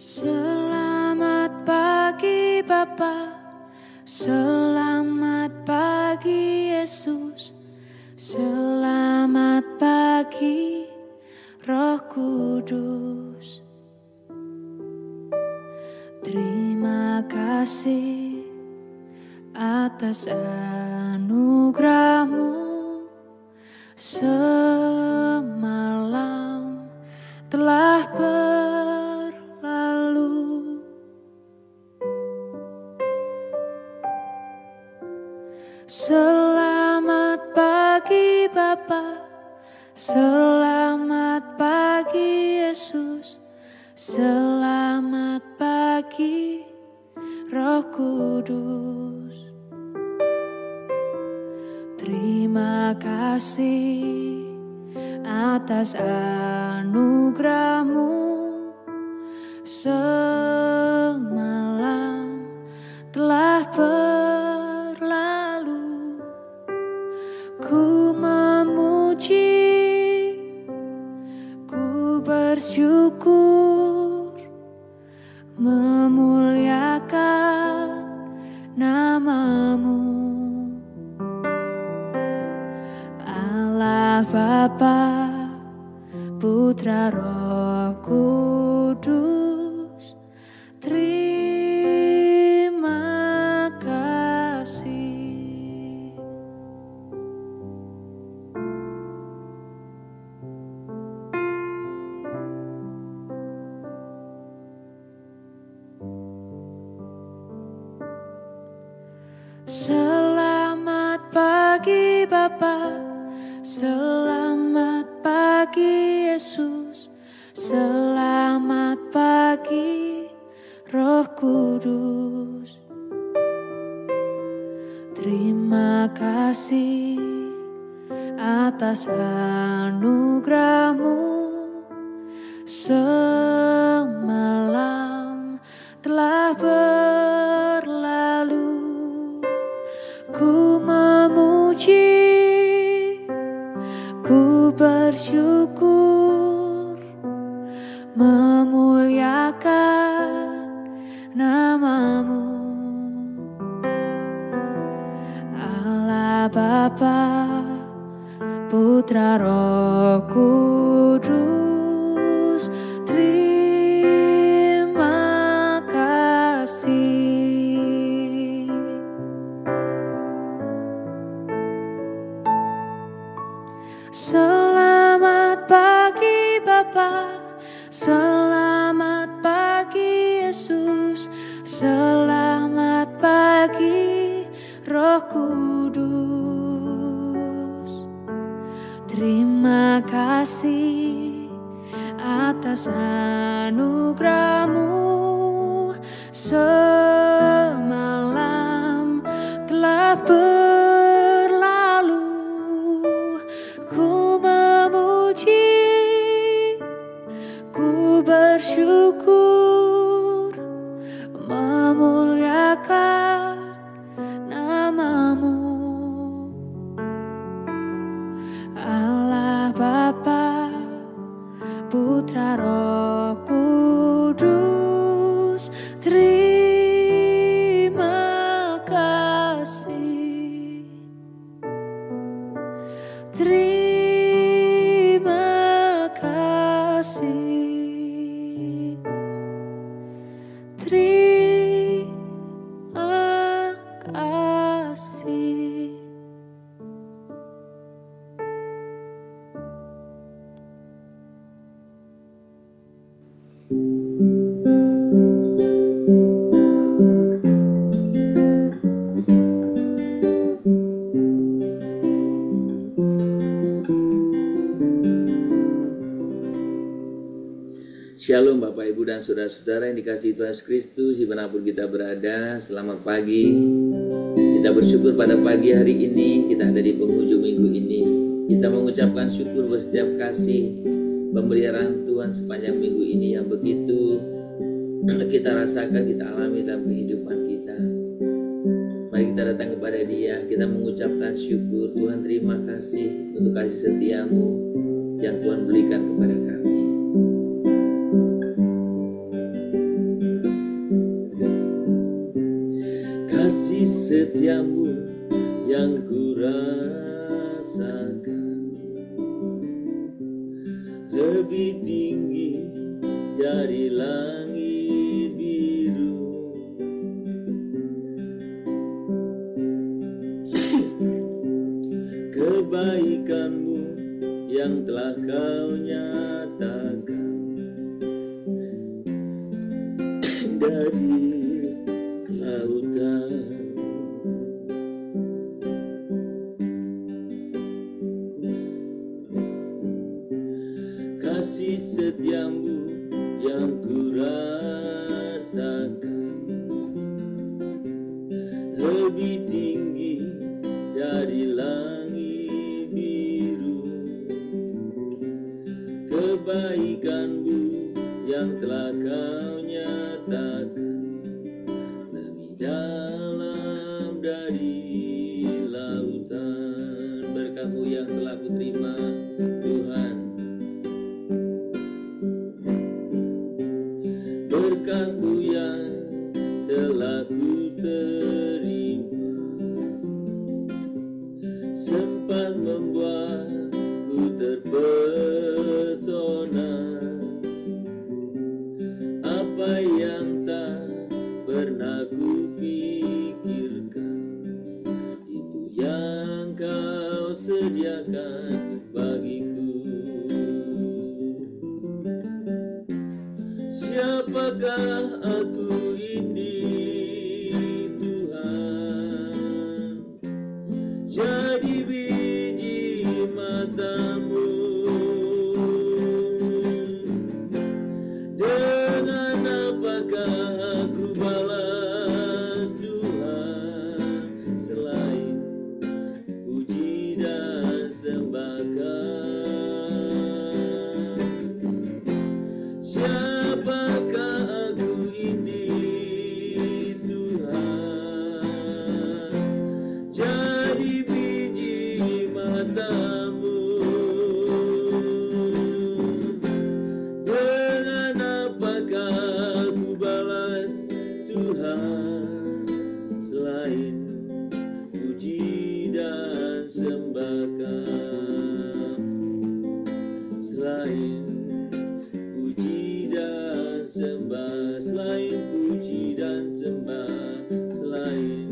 Selamat pagi Bapa, selamat pagi Yesus, selamat pagi Roh Kudus. Terima kasih atas anugerah-Mu, semalam telah berlalu. Selamat pagi Bapa, selamat pagi Yesus, selamat pagi Roh Kudus. Terima kasih atas anugerah-Mu, semalam telah berlalu. Ku memuji, ku bersyukur, memuliakan nama-Mu. Allah Bapa, Putra Roh Kudus, terima kasih. Selamat pagi Bapa, selamat pagi Yesus, selamat pagi Roh Kudus. Terima kasih atas anugerah-Mu, semalam telah berlalu. Ku memuji, ku bersyukur, memuliakan nama-Mu. Allah Bapa, Putra Roh Kudus, terima kasih. Selamat pagi Bapa, selamat pagi Yesus, selamat pagi Roh Kudus. Terima kasih atas anugerah-Mu, semalam telah berlalu. Ku memuji, ku bersyukur, memuliakan nama-Mu. Allah Bapa, Putra Roh Kudus, terima kasih. Terima kasih. Terima kasih. Shalom Bapak Ibu dan Saudara-saudara yang dikasihi Tuhan Yesus Kristus, dimanapun kita berada, selamat pagi. Kita bersyukur pada pagi hari ini, kita ada di penghujung minggu ini. Kita mengucapkan syukur buat setiap kasih pemeliharaan Tuhan sepanjang minggu ini yang begitu kita rasakan, kita alami dalam kehidupan kita. Mari kita datang kepada Dia, kita mengucapkan syukur. Tuhan, terima kasih untuk kasih setia-Mu yang Tuhan berikan kepada kami. setiamu yang ku rasakan lebih tinggi dari langit biru. Kebaikanmu yang telah kau nyatakan dari lautan. Kasih setiamu yang ku rasakan lebih tinggi dari langit biru. Kebaikanmu yang telah kau nyatakan lebih dalam dari lautan. Berkat-Mu yang telah ku terima Tuhan, berkat-Mu yang telah ku terima, sempat membuatku terpesona. Apa yang tak pernah ku pikirkan, itu yang kau sediakan bagiku. Siapakah aku ini Tuhan, jadi biji mata-Mu. Dengan apakah aku balas Tuhan, selain puji dan sembahkan. Siapakah aku ini Tuhan, jadi biji mata-Mu. Dengan apakah aku balas Tuhan, selain puji dan sembahkan. Selain puji dan sembah, selain puji dan sembah, selain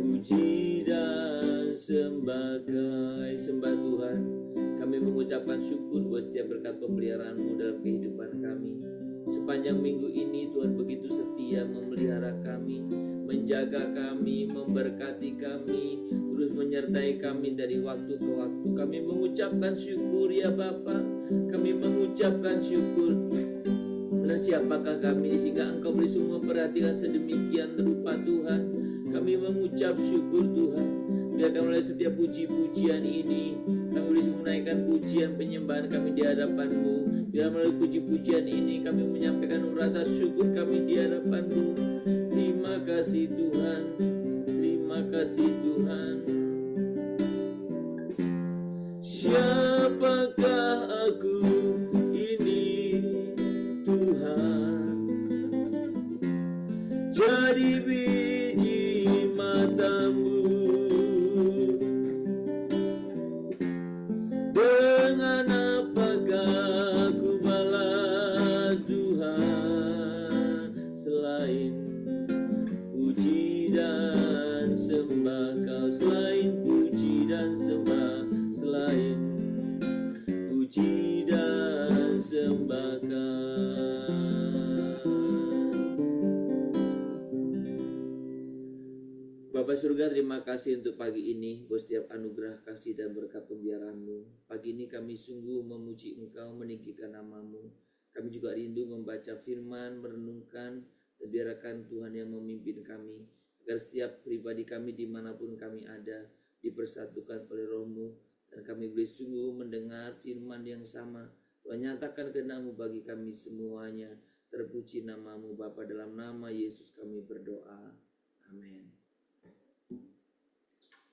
puji dan sembahkan. Sembah Tuhan, kami mengucapkan syukur buat setiap berkat pemeliharaan-Mu dalam kehidupan kami. Sepanjang minggu ini Tuhan begitu setia memelihara kami, menjaga kami, memberkati kami, terus menyertai kami dari waktu ke waktu. Kami mengucapkan syukur ya Bapa, kami mengucapkan syukur. Karena siapakah kami sehingga Engkau boleh sungguh memperhatikan sedemikian rupa Tuhan. Kami mengucap syukur Tuhan. Biarkan oleh setiap puji-pujian ini kami boleh menaikkan pujian penyembahan kami di hadapan-Mu. Biar melalui puji-pujian ini kami menyampaikan rasa syukur kami di hadapan-Mu. Terima kasih Tuhan, terima kasih Tuhan. Siapakah aku ini Tuhan, jadi biji mata-Mu. Dengan apakah aku balas Tuhan, selain puji dan sembah Kau. Selain puji dan sembah, selain puji dan sembah Kau. Bapak surga, terima kasih untuk pagi ini, buat setiap anugerah, kasih dan berkat pemeliharaan-Mu. Pagi ini kami sungguh memuji Engkau, meninggikan nama-Mu. Kami juga rindu membaca firman, merenungkan, dan biarkan Tuhan yang memimpin kami, agar setiap pribadi kami dimanapun kami ada, dipersatukan oleh Roh-Mu, dan kami boleh sungguh mendengar firman yang sama. Tuhan, nyatakan kehendak-Mu bagi kami semuanya. Terpuji nama-Mu Bapa, dalam nama Yesus kami berdoa. Amin.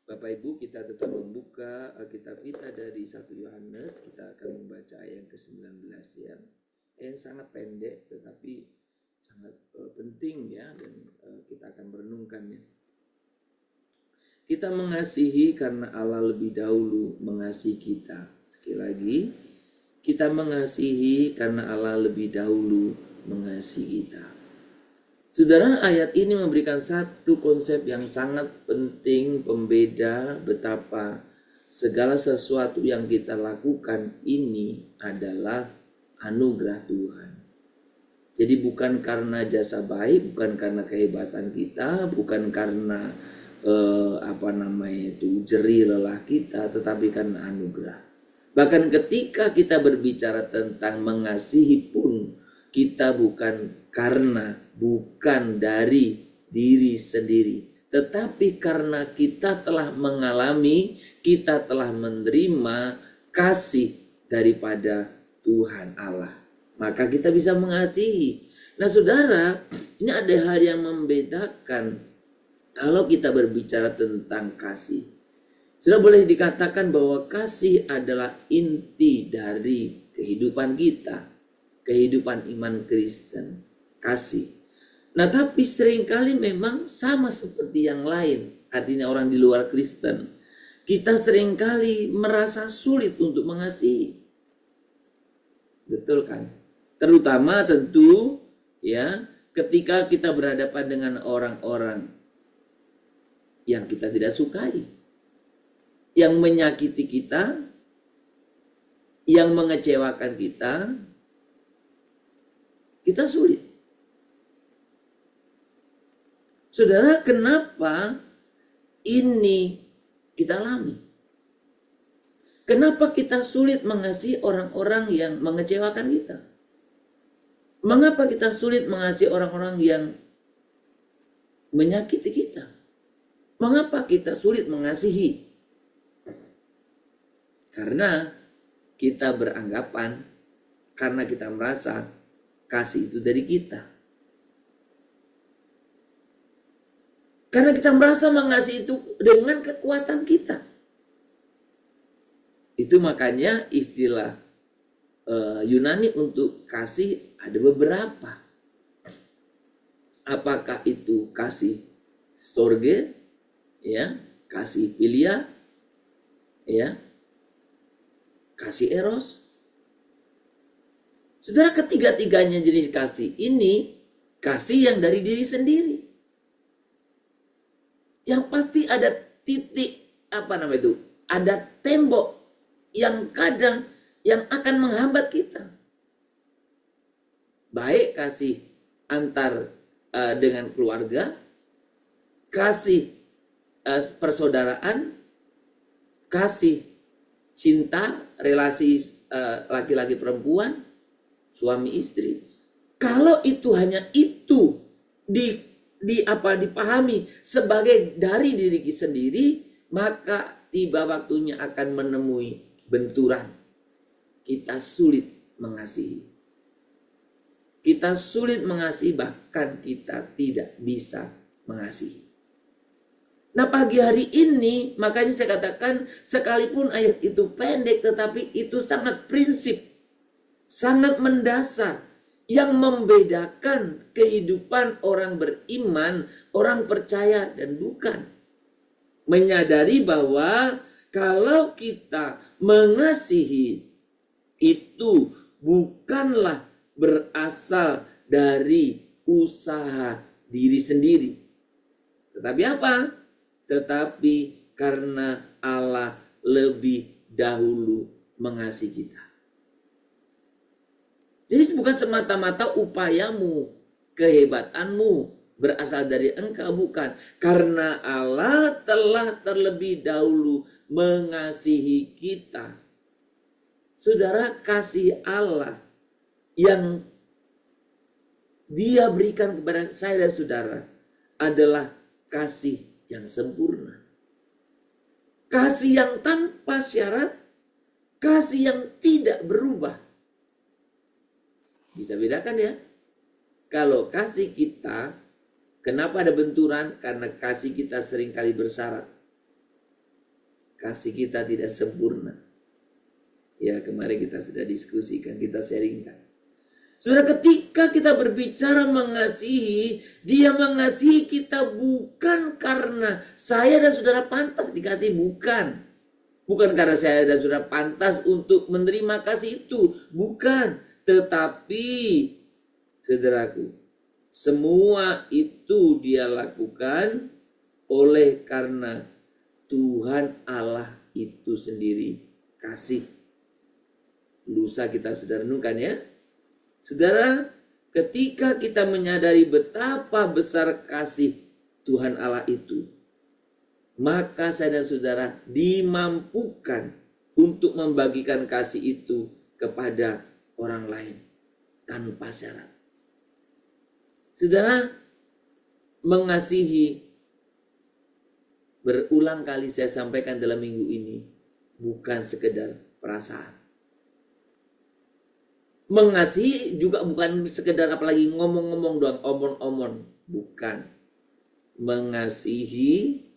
Bapak Ibu, kita tetap membuka Alkitab kita dari 1 Yohanes. Kita akan membaca ayat ke-19 yang sangat pendek tetapi sangat penting ya, dan kita akan merenungkannya. Kita mengasihi karena Allah lebih dahulu mengasihi kita. Sekali lagi, kita mengasihi karena Allah lebih dahulu mengasihi kita. Saudara, ayat ini memberikan satu konsep yang sangat penting, pembeda betapa segala sesuatu yang kita lakukan ini adalah anugerah Tuhan. Jadi bukan karena jasa baik, bukan karena kehebatan kita, bukan karena jerih lelah kita, tetapi karena anugerah. Bahkan ketika kita berbicara tentang mengasihi pun, kita bukan dari diri sendiri, tetapi karena kita telah mengalami, kita telah menerima kasih daripada Tuhan Allah, maka kita bisa mengasihi. Nah saudara, ini ada hal yang membedakan kalau kita berbicara tentang kasih. Sudah boleh dikatakan bahwa kasih adalah inti dari kehidupan kita, kehidupan iman Kristen, kasih. Nah tapi seringkali memang sama seperti yang lain, artinya orang di luar Kristen, kita seringkali merasa sulit untuk mengasihi. Betul kan? Terutama tentu ya ketika kita berhadapan dengan orang-orang yang kita tidak sukai, yang menyakiti kita, yang mengecewakan kita sulit. Saudara, kenapa ini kita alami? Kenapa kita sulit mengasihi orang-orang yang mengecewakan kita? Mengapa kita sulit mengasihi orang-orang yang menyakiti kita? Mengapa kita sulit mengasihi? Karena kita beranggapan, karena kita merasa kasih itu dari kita. Karena kita merasa mengasihi itu dengan kekuatan kita. Itu makanya istilah Yunani untuk kasih ada beberapa. Apakah itu kasih storge, ya, kasih philia, ya, kasih eros. Saudara, ketiga-tiganya jenis kasih ini kasih yang dari diri sendiri. Yang pasti ada titik ada tembok yang kadang yang akan menghambat kita. Baik kasih antar dengan keluarga, kasih persaudaraan, kasih cinta, relasi laki-laki perempuan, suami istri. Kalau itu hanya itu dipahami sebagai dari diri sendiri, maka tiba waktunya akan menemui benturan. Kita sulit mengasihi. Kita sulit mengasihi, bahkan kita tidak bisa mengasihi. Nah pagi hari ini makanya saya katakan sekalipun ayat itu pendek tetapi itu sangat prinsip, sangat mendasar yang membedakan kehidupan orang beriman, orang percaya dan bukan. Menyadari bahwa kalau kita mengasihi itu bukanlah berasal dari usaha diri sendiri. Tetapi apa? Tetapi karena Allah lebih dahulu mengasihi kita. Jadi bukan semata-mata upayamu, kehebatanmu berasal dari engkau, bukan. Karena Allah telah terlebih dahulu mengasihi kita. Saudara, kasih Allah yang Dia berikan kepada saya dan saudara adalah kasih yang sempurna. Kasih yang tanpa syarat, kasih yang tidak berubah. Bisa bedakan ya? Kalau kasih kita, kenapa ada benturan? Karena kasih kita seringkali bersyarat. Kasih kita tidak sempurna. Ya, kemarin kita sudah diskusikan, kita sharingkan. Saudara, ketika kita berbicara mengasihi, Dia mengasihi kita bukan karena saya dan saudara pantas dikasih, bukan. Bukan karena saya dan saudara pantas untuk menerima kasih itu, bukan. Tetapi, saudaraku, semua itu Dia lakukan oleh karena Tuhan Allah itu sendiri kasih. Lusa kita sudah renungkan ya. Saudara, ketika kita menyadari betapa besar kasih Tuhan Allah itu, maka saya dan saudara dimampukan untuk membagikan kasih itu kepada orang lain tanpa syarat. Saudara, mengasihi, berulang kali saya sampaikan dalam minggu ini, bukan sekedar perasaan. Mengasihi juga bukan sekedar apalagi ngomong-ngomong doang, omong-omong. Bukan. Mengasihi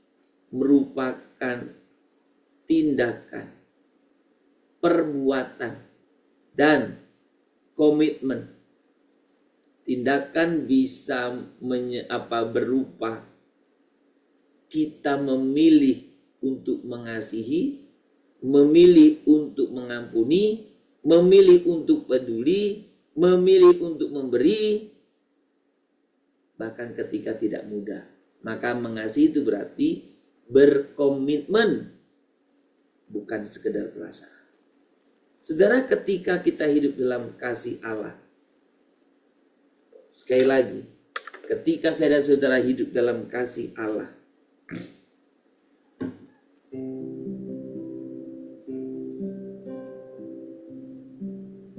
merupakan tindakan, perbuatan, dan komitmen. Tindakan bisa berupa kita memilih untuk mengasihi, memilih untuk mengampuni, memilih untuk peduli, memilih untuk memberi, bahkan ketika tidak mudah. Maka mengasihi itu berarti berkomitmen, bukan sekedar perasaan. Saudara, ketika kita hidup dalam kasih Allah, sekali lagi, ketika saya dan saudara hidup dalam kasih Allah,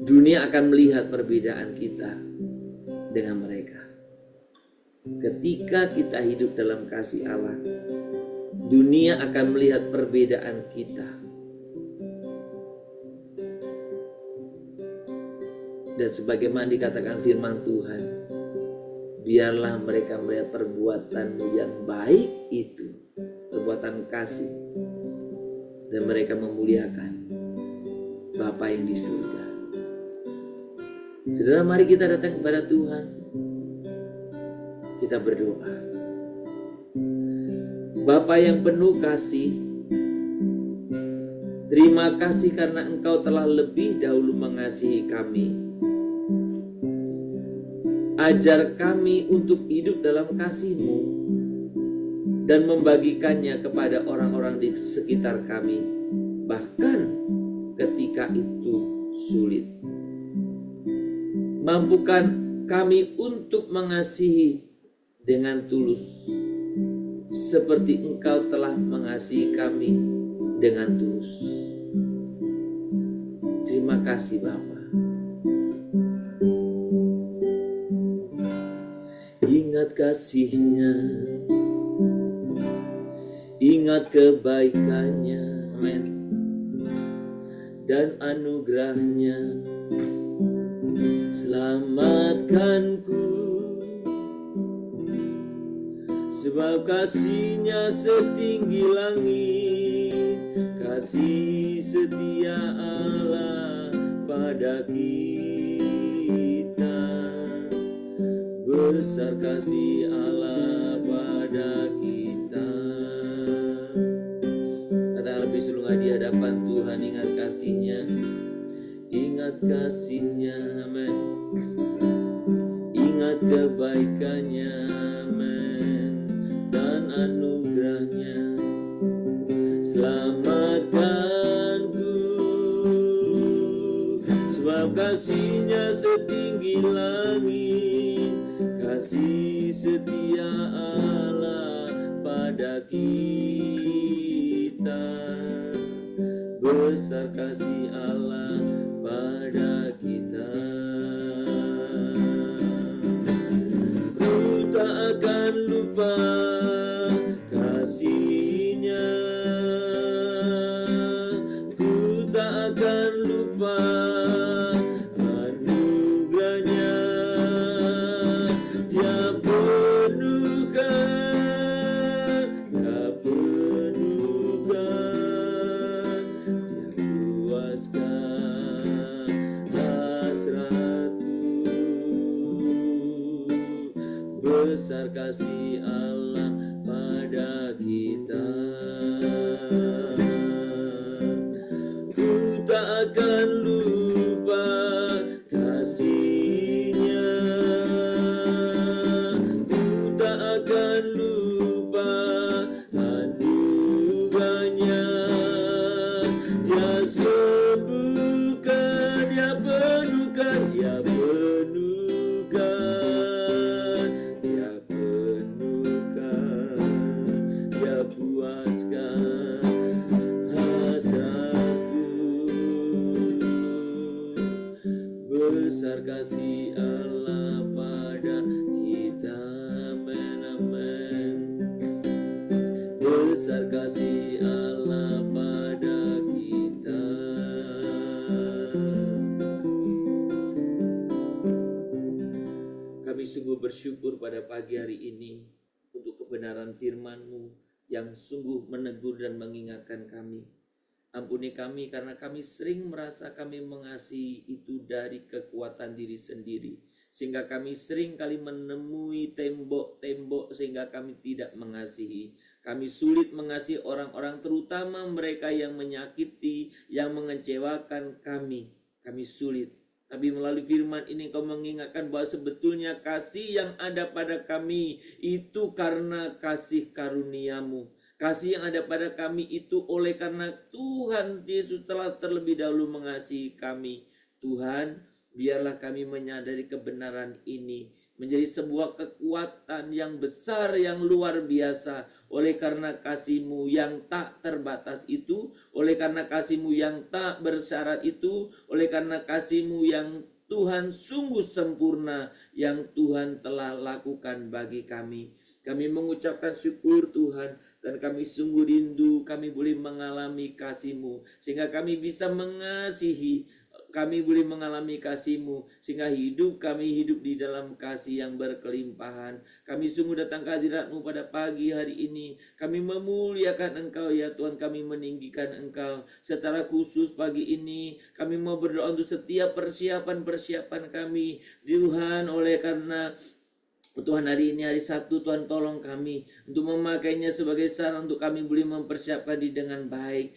dunia akan melihat perbedaan kita dengan mereka. Ketika kita hidup dalam kasih Allah, dunia akan melihat perbedaan kita. Dan sebagaimana dikatakan firman Tuhan, biarlah mereka melihat perbuatanmu yang baik itu, perbuatan kasih, dan mereka memuliakan Bapa yang di surga. Saudara, mari kita datang kepada Tuhan. Kita berdoa. Bapa yang penuh kasih, terima kasih karena Engkau telah lebih dahulu mengasihi kami. Ajar kami untuk hidup dalam kasih-Mu dan membagikannya kepada orang-orang di sekitar kami, bahkan ketika itu sulit. Mampukan kami untuk mengasihi dengan tulus, seperti Engkau telah mengasihi kami dengan tulus. Terima kasih Bapa. Ingat kasih-Nya, ingat kebaikan-Nya, amin, dan anugerah-Nya. Selamatkanku, sebab kasih-Nya setinggi langit, kasih setia Allah pada kita. Besar kasih Allah pada kita. Kata lebih sulung di hadapan Tuhan, ingat kasih-Nya, ingat kasih-Nya, amin, ingat kebaikan-Nya, amin, dan anugerah-Nya. Selamatkanku, sebab kasih-Nya setinggi langit, kasih setia Allah pada kita. Besar kasih Allah pada kita. Ku tak akan lupa kasih-Nya, ku tak akan lupa anugerah-Nya. Dia penuhkan, Dia puaskan besar kasih Allah pada kita. Ku tak akan lupa kasih-Nya, ku tak akan lupa anugerah-Nya. Dia sembuhkan, Dia penuhkan, Dia penuhkan, Dia penuhkan, Dia puaskan hasratku. Besar kasih Allah pada kita, amin. Besar kasih Allah pada kita. Kami sungguh bersyukur pada pagi hari ini untuk kebenaran firman-Mu yang sungguh menegur dan mengingatkan kami. Ampuni kami karena kami sering merasa kami mengasihi itu dari kekuatan diri sendiri, sehingga kami sering kali menemui tembok-tembok sehingga kami tidak mengasihi. Kami sulit mengasihi orang-orang, terutama mereka yang menyakiti, yang mengecewakan kami. Kami sulit. Tapi melalui firman ini Engkau mengingatkan bahwa sebetulnya kasih yang ada pada kami itu karena kasih karunia-Mu. Kasih yang ada pada kami itu oleh karena Tuhan Yesus telah terlebih dahulu mengasihi kami. Tuhan, biarlah kami menyadari kebenaran ini menjadi sebuah kekuatan yang besar, yang luar biasa. Oleh karena kasih-Mu yang tak terbatas itu, oleh karena kasih-Mu yang tak bersyarat itu, oleh karena kasih-Mu yang Tuhan sungguh sempurna, yang Tuhan telah lakukan bagi kami. Kami mengucapkan syukur Tuhan, dan kami sungguh rindu kami boleh mengalami kasih-Mu, sehingga kami bisa mengasihi, kami boleh mengalami kasih-Mu, sehingga kami hidup di dalam kasih yang berkelimpahan. Kami sungguh datang ke hadirat-Mu pada pagi hari ini. Kami memuliakan Engkau ya Tuhan, kami meninggikan Engkau. Secara khusus pagi ini kami mau berdoa untuk setiap persiapan kami Tuhan, oleh karena Tuhan hari ini hari Sabtu, Tuhan tolong kami untuk memakainya sebagai sarana untuk kami boleh mempersiapkan diri dengan baik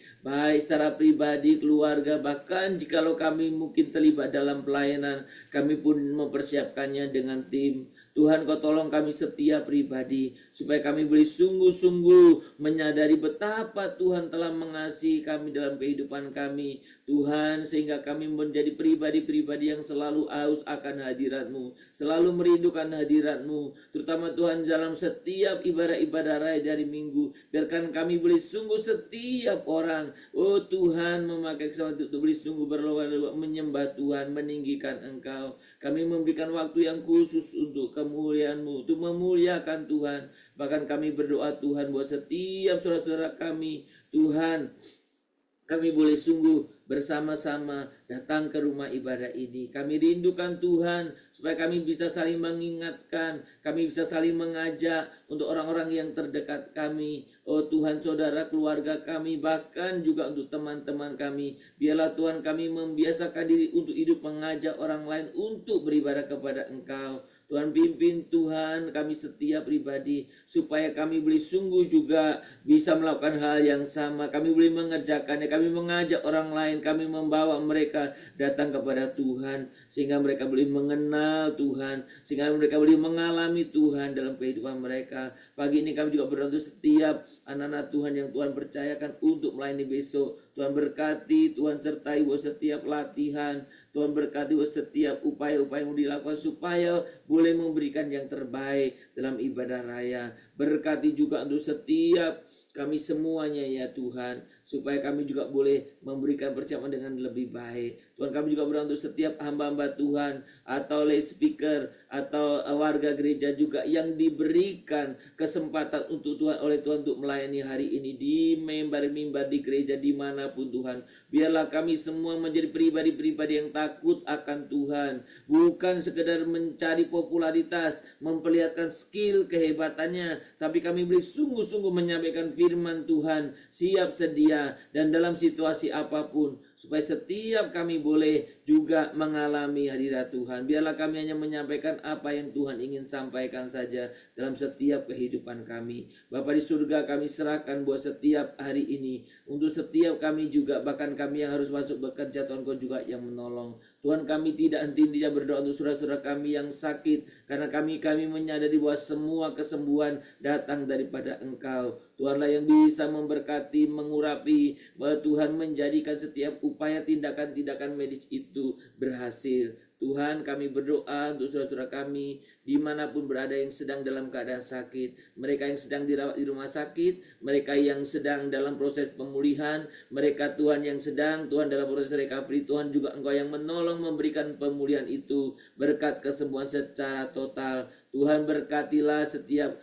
secara pribadi, keluarga, bahkan jikalau kami mungkin terlibat dalam pelayanan, kami pun mempersiapkannya dengan tim. Tuhan Kau tolong kami setiap pribadi supaya kami boleh sungguh-sungguh menyadari betapa Tuhan telah mengasihi kami dalam kehidupan kami Tuhan, sehingga kami menjadi pribadi-pribadi yang selalu haus akan hadirat-Mu, selalu merindukan hadirat-Mu, terutama Tuhan dalam setiap ibadah-ibadah raya dari minggu. Biarkan kami boleh sungguh setiap orang, oh Tuhan, memakai kesempatan untuk boleh sungguh berlomba-lomba menyembah Tuhan, meninggikan Engkau. Kami memberikan waktu yang khusus untuk kemuliaan-Mu, untuk memuliakan Tuhan. Bahkan kami berdoa Tuhan buat setiap saudara-saudara kami, Tuhan, kami boleh sungguh bersama-sama datang ke rumah ibadah ini. Kami rindukan Tuhan supaya kami bisa saling mengingatkan, kami bisa saling mengajak untuk orang-orang yang terdekat kami. Oh Tuhan, saudara, keluarga kami, bahkan juga untuk teman-teman kami. Biarlah Tuhan kami membiasakan diri untuk hidup mengajak orang lain untuk beribadah kepada Engkau. Tuhan pimpin Tuhan kami setiap pribadi supaya kami boleh sungguh juga bisa melakukan hal yang sama. Kami boleh mengerjakannya, kami mengajak orang lain, kami membawa mereka datang kepada Tuhan sehingga mereka boleh mengenal Tuhan, sehingga mereka boleh mengalami Tuhan dalam kehidupan mereka. Pagi ini kami juga berdoa untuk setiap anak-anak Tuhan yang Tuhan percayakan untuk melayani besok. Tuhan berkati, Tuhan sertai buat setiap latihan, Tuhan berkati buat setiap upaya-upaya yang dilakukan supaya boleh memberikan yang terbaik dalam ibadah raya. Berkati juga untuk setiap kami semuanya ya Tuhan, supaya kami juga boleh memberikan percakapan dengan lebih baik. Tuhan, kami juga berdoa untuk setiap hamba-hamba Tuhan atau lay speaker atau warga gereja juga yang diberikan kesempatan untuk Tuhan oleh Tuhan untuk melayani hari ini di mimbar-mimbar di gereja dimanapun Tuhan. Biarlah kami semua menjadi pribadi-pribadi yang takut akan Tuhan, bukan sekedar mencari popularitas, memperlihatkan skill kehebatannya, tapi kami boleh sungguh-sungguh menyampaikan firman Tuhan, siap sedia dan dalam situasi apapun, supaya setiap kami boleh juga mengalami hadirat Tuhan. Biarlah kami hanya menyampaikan apa yang Tuhan ingin sampaikan saja dalam setiap kehidupan kami. Bapa di surga, kami serahkan buat setiap hari ini, untuk setiap kami juga, bahkan kami yang harus masuk bekerja, Tuhan Kau juga yang menolong. Tuhan, kami tidak henti-hentinya berdoa untuk saudara-saudara kami yang sakit, karena kami menyadari bahwa semua kesembuhan datang daripada Engkau. Tuhanlah yang bisa memberkati, mengurapi, bahwa Tuhan menjadikan setiap upaya tindakan-tindakan medis itu berhasil. Tuhan, kami berdoa untuk saudara-saudara kami dimanapun berada yang sedang dalam keadaan sakit, mereka yang sedang dirawat di rumah sakit, mereka yang sedang dalam proses pemulihan, mereka Tuhan yang sedang dalam proses recovery. Tuhan juga Engkau yang menolong memberikan pemulihan itu berkat kesembuhan secara total. Tuhan, berkatilah setiap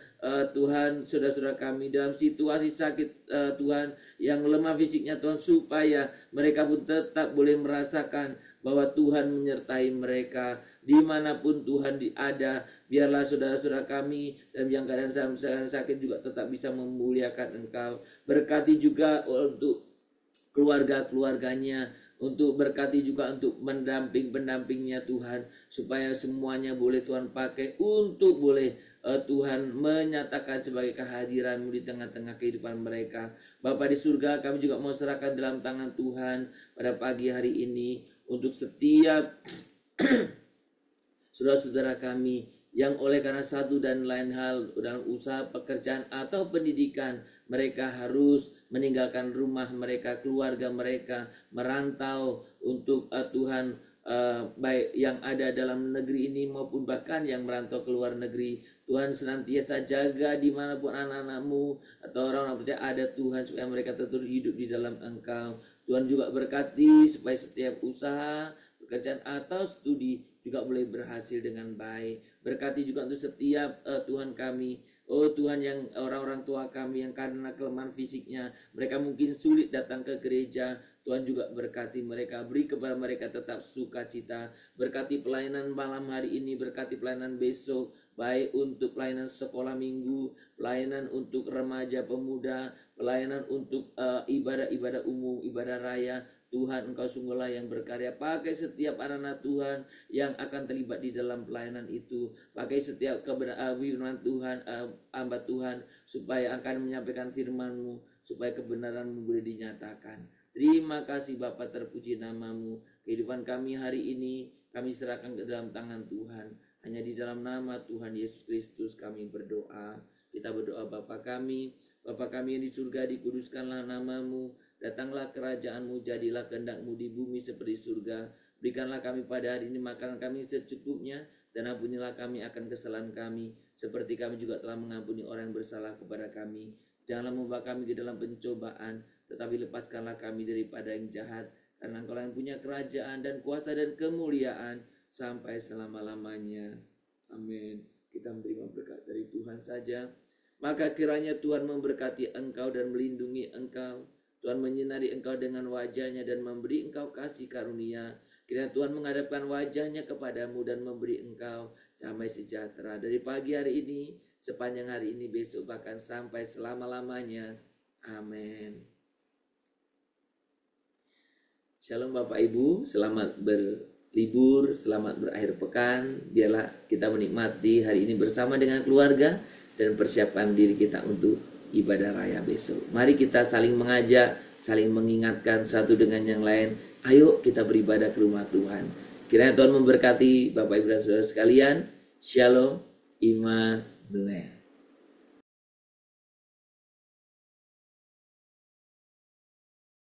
Tuhan saudara-saudara kami dalam situasi sakit, Tuhan, yang lemah fisiknya Tuhan, supaya mereka pun tetap boleh merasakan bahwa Tuhan menyertai mereka dimanapun Tuhan ada. Biarlah saudara-saudara kami dalam yang keadaan sakit juga tetap bisa memuliakan Engkau. Berkati juga untuk keluarga-keluarganya, untuk berkati juga untuk pendampingnya Tuhan, supaya semuanya boleh Tuhan pakai untuk boleh Tuhan menyatakan sebagai kehadiran-Mu di tengah-tengah kehidupan mereka. Bapa di surga, kami juga mau serahkan dalam tangan Tuhan pada pagi hari ini untuk setiap saudara-saudara kami yang oleh karena satu dan lain hal dalam usaha, pekerjaan atau pendidikan, mereka harus meninggalkan rumah mereka, keluarga mereka, merantau untuk Tuhan, baik yang ada dalam negeri ini maupun bahkan yang merantau ke luar negeri. Tuhan, senantiasa jaga dimanapun anak-anak-Mu atau orang-orang percaya ada Tuhan, supaya mereka tetap hidup di dalam Engkau. Tuhan juga berkati supaya setiap usaha, pekerjaan atau studi juga boleh berhasil dengan baik. Berkati juga untuk setiap Tuhan kami, oh Tuhan, yang orang-orang tua kami yang karena kelemahan fisiknya mereka mungkin sulit datang ke gereja. Tuhan juga berkati mereka, beri kepada mereka tetap sukacita. Berkati pelayanan malam hari ini, berkati pelayanan besok, baik untuk pelayanan sekolah minggu, pelayanan untuk remaja pemuda, pelayanan untuk ibadah-ibadah umum, ibadah raya. Tuhan, Engkau sungguhlah yang berkarya. Pakai setiap anak-anak Tuhan yang akan terlibat di dalam pelayanan itu. Pakai setiap firman Tuhan, hamba Tuhan, supaya akan menyampaikan firman-Mu, supaya kebenaran-Mu boleh dinyatakan. Terima kasih Bapa, terpuji nama-Mu. Kehidupan kami hari ini kami serahkan ke dalam tangan Tuhan. Hanya di dalam nama Tuhan Yesus Kristus kami berdoa. Kita berdoa, Bapa kami yang di surga, dikuduskanlah nama-Mu. Datanglah kerajaan-Mu, jadilah kehendak-Mu di bumi seperti surga. Berikanlah kami pada hari ini makanan kami secukupnya, dan ampunilah kami akan kesalahan kami, seperti kami juga telah mengampuni orang yang bersalah kepada kami. Janganlah membawa kami ke dalam pencobaan, tetapi lepaskanlah kami daripada yang jahat, karena Engkau yang punya kerajaan dan kuasa dan kemuliaan sampai selama-lamanya. Amin. Kita menerima berkat dari Tuhan saja. Maka kiranya Tuhan memberkati engkau dan melindungi engkau. Tuhan menyinari engkau dengan wajah-Nya dan memberi engkau kasih karunia. Kiranya Tuhan menghadapkan wajah-Nya kepadamu dan memberi engkau damai sejahtera dari pagi hari ini, sepanjang hari ini, besok, bahkan sampai selama-lamanya. Amin. Shalom Bapak Ibu, selamat berlibur, selamat berakhir pekan. Biarlah kita menikmati hari ini bersama dengan keluarga dan persiapan diri kita untuk ibadah raya besok. Mari kita saling mengajak, saling mengingatkan satu dengan yang lain. Ayo kita beribadah ke rumah Tuhan. Kiranya Tuhan memberkati Bapak Ibu dan Saudara sekalian. Shalom, Immanuel.